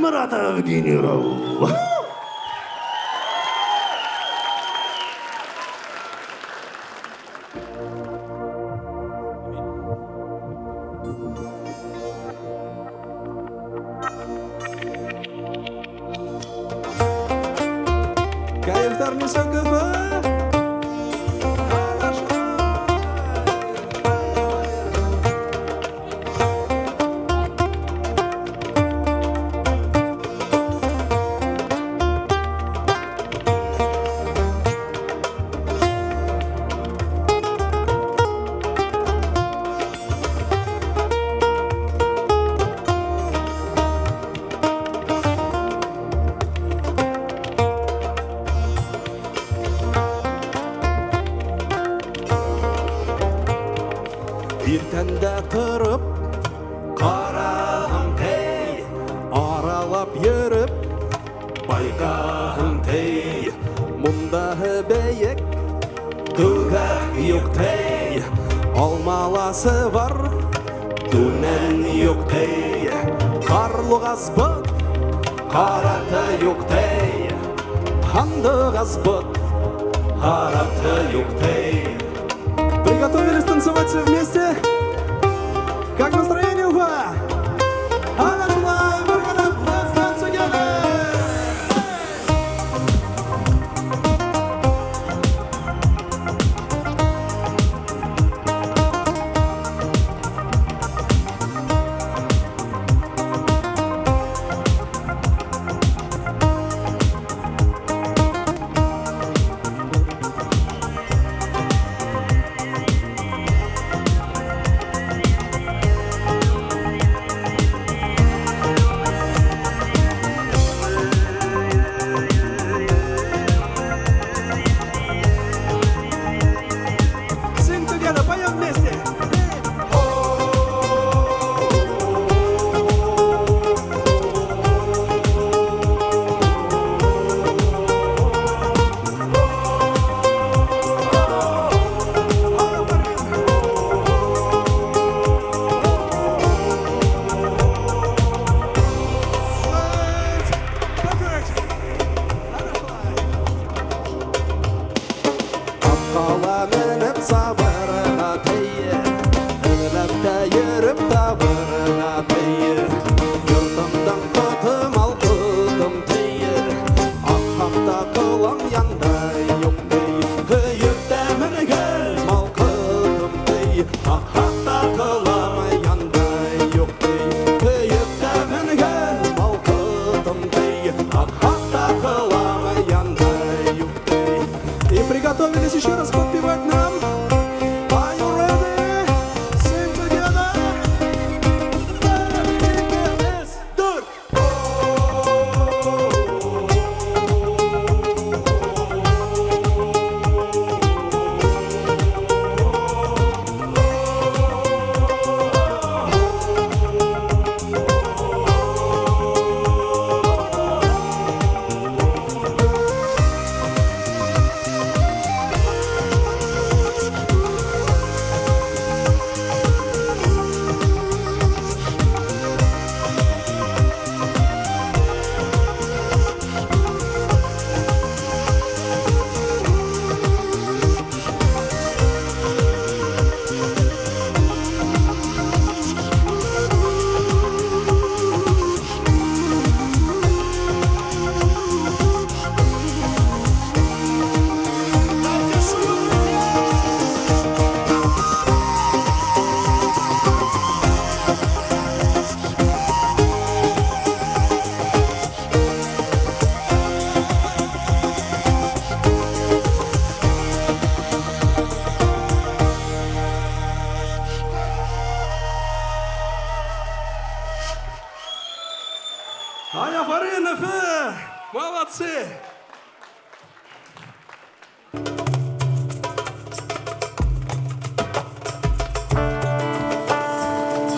Шаймаратов генерал. Ертеңде тұрып, қарағым тей, аралап еріп, байқағым тей, мұндағы бейік, түгәк юк тей, алмаласы бар, түнен юк тей, қарлы ғазбыт, қараты юк тей, қанды ғазбыт, қараты юк тей. Приготовились танцевать все вместе? Как настроение у вас? Молодцы!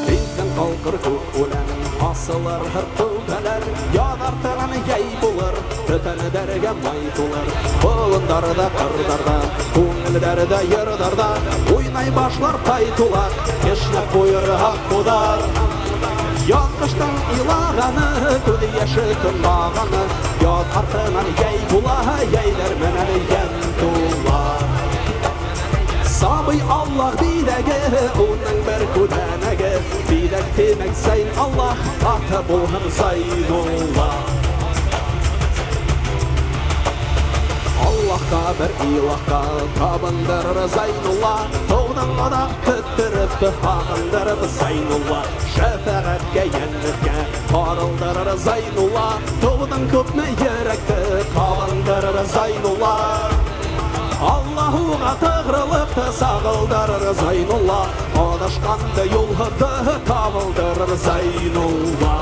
Бейтен қалқыр көк өлән, асылар ғыртылдәләр, ядартыран яй болыр, төтәні дәрге май толыр. Бұлындарда қырдарда, көңілдәрді ердарда, ойнай башлар тай толар, кешнеп қойыр ақ қодар. Яҙғыштың илағаны, күҙ йәше тынмағаны, яҙ артынан йәй була, йәйләр менән йән тула. Сабый Аллах бидәге, уның бер күҙәнәге, бидәк тимәк Зәйн Аллах, аты булһын Зәйнулла. Аллахка бер илахка табындырыр Зәйнулла, тауның адақ күттіріп ағындырып Зәйнулла. Шәфәғәткә йәннеткә арылдырыр Зәйнулла, тауның күпме йөрәкті қабындырыр Зәйнулла. Аллахуға тығрылықты сағылдырыр Зәйнулла, адашқанды юлғыды табылдырыр Зәйнулла.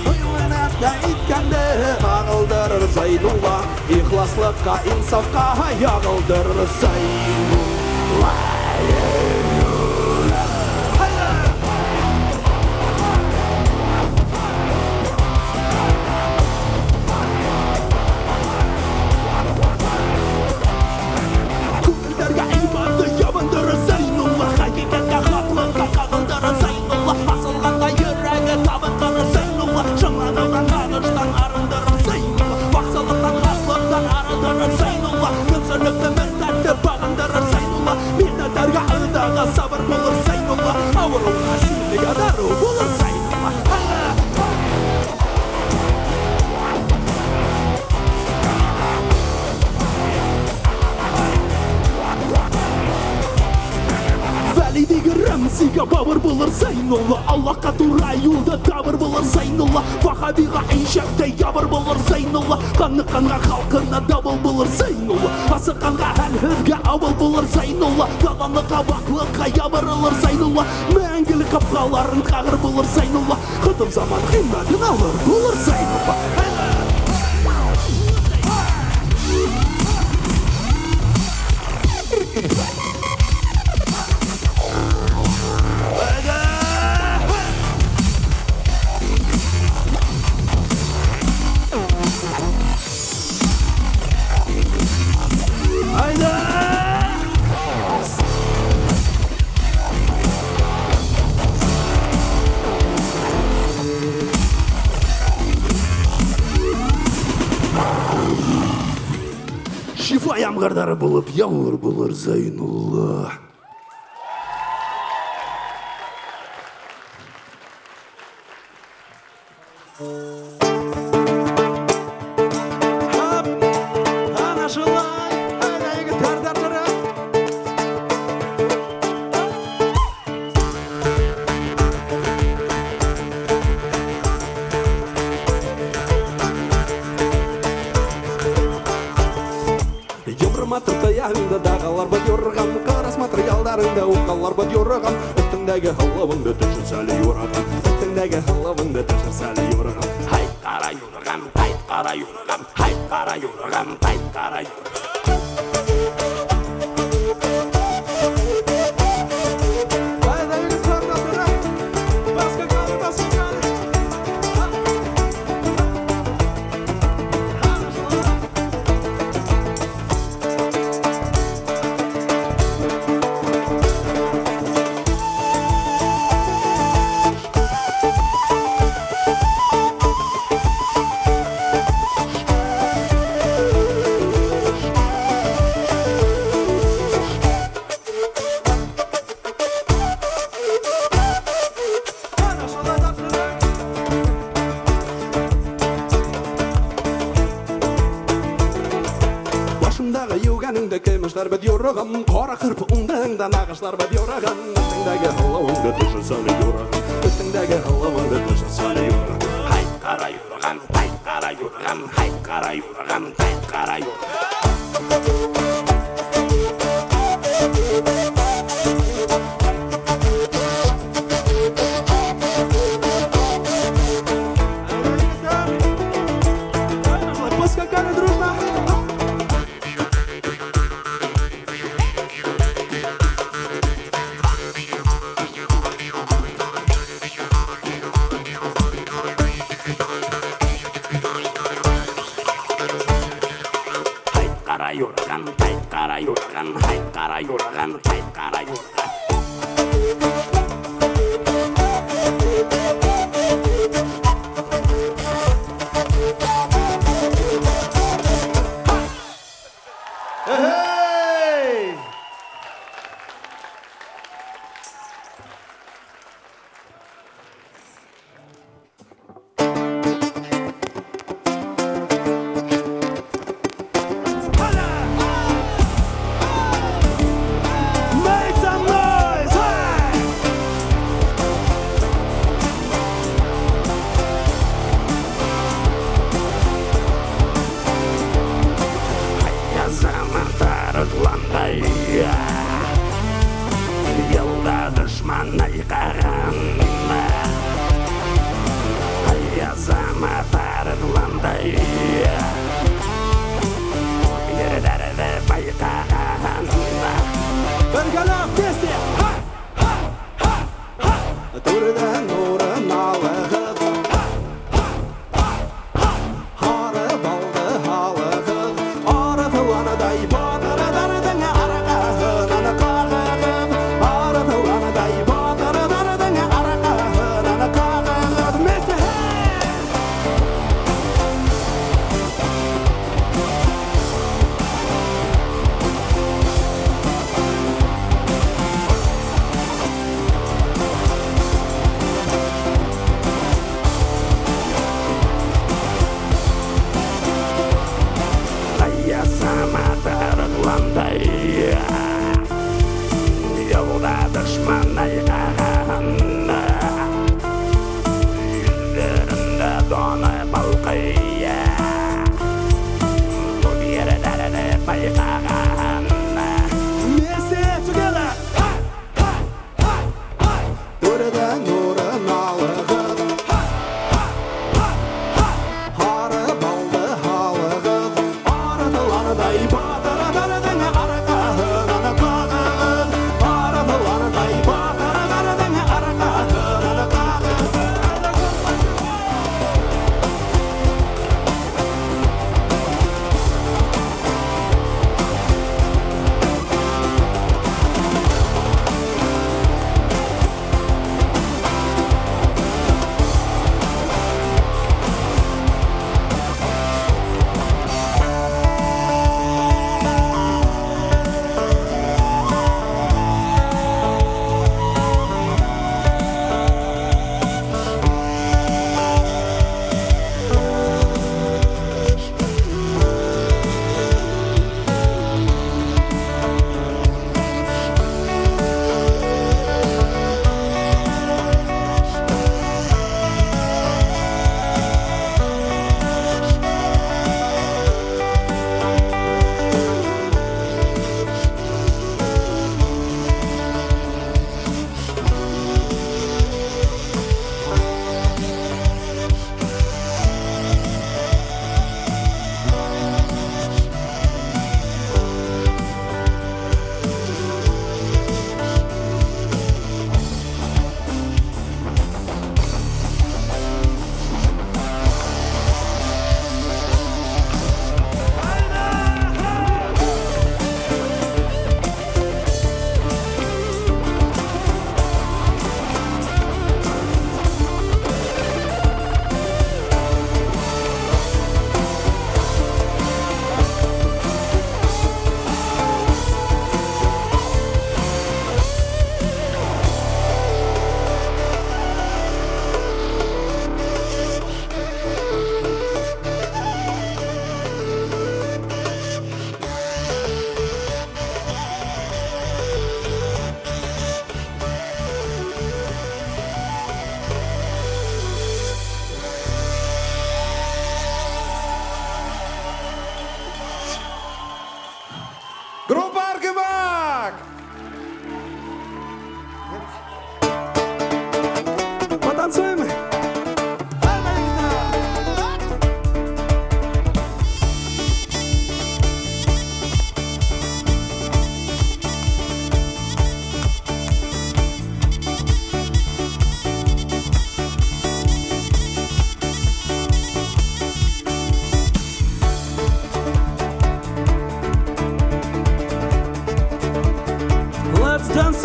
Уйланатта иткәнді ағылдырыр Зәйнулла, ихласлыққа, инсафқа яғылдырыр Зәйнулла. Sabır bulur Zəynullah, avurulma şimdi kadar bulur Zəynullah. Vəlidiği Ramziga bağır bulur Zəynullah, Allahqa turay yolda tavır bulur Zəynullah. Vahabiga inşakta yavır bulur Zəynullah, qanlı qanğa xalqına davul bulur Zəynullah. Asıqanğa həlhüzgə avul bulur Zəynullah, qalanlıqa vaqlıqa yavırılır Zəynullah. Məngili qapqaların qağır bulur Zəynullah, xıdım zaman qimmətini alır bulur Zəynullah. Şifa yağmurları bulup yağmur bulur Zəynullah. Дағалар бұд yorğan, қарас материалдарында оқалар бұд yorğan. Үттіңдегі хылывыңды түшір сәлі yorğan, үттіңдегі хылывыңды түшір сәлі yorğan. Хайт қара yorğan, хайт қара yorğan, хайт қара yorğan, хайт қара yorğan. Kemişler bed yorğan, qara qırpığında nağışlar bed yorğan. Üstündəgi hıllavında düşür səni yorğan, üstündəgi hıllavında düşür səni yorğan. Hayt qara yorğan, hayt qara yorğan, hayt qara yorğan, hayt qara yorğan.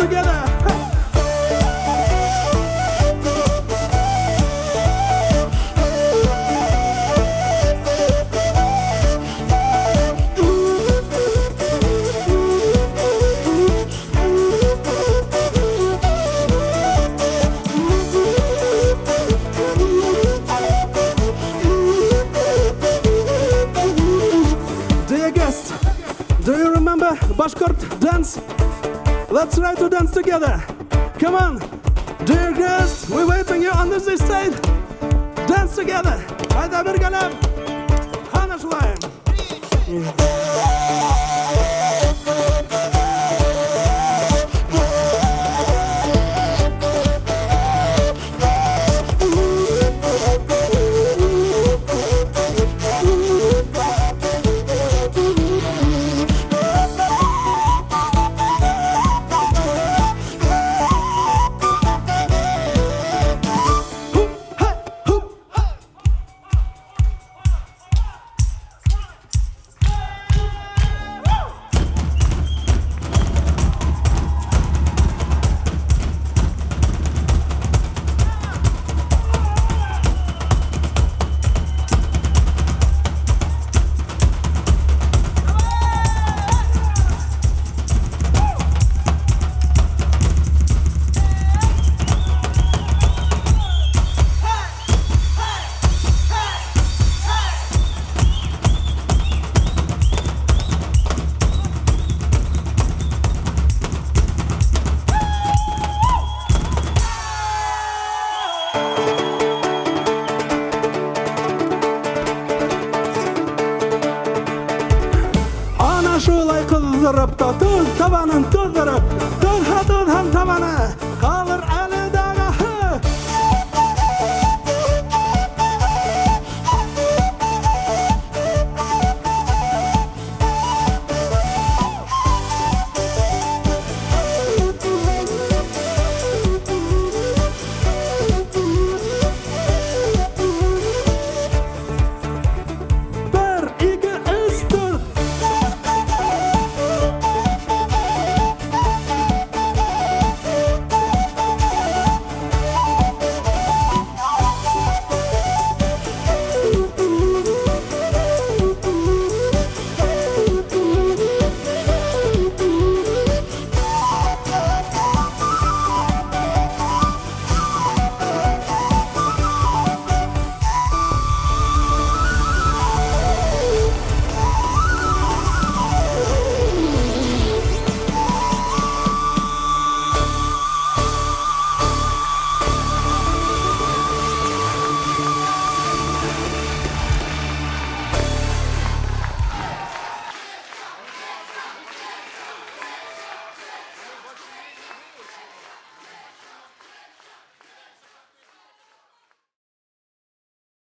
together. Dear guest, do you remember Bashkort dance? Let's try to dance together. Come on, dear guest, we're waiting you on this stage. Dance together. Hayda bir galab. Hana shulaym. Şulay kızdırıp da tuz tabanın tuzdırıp tuz ha tuz ham tabanı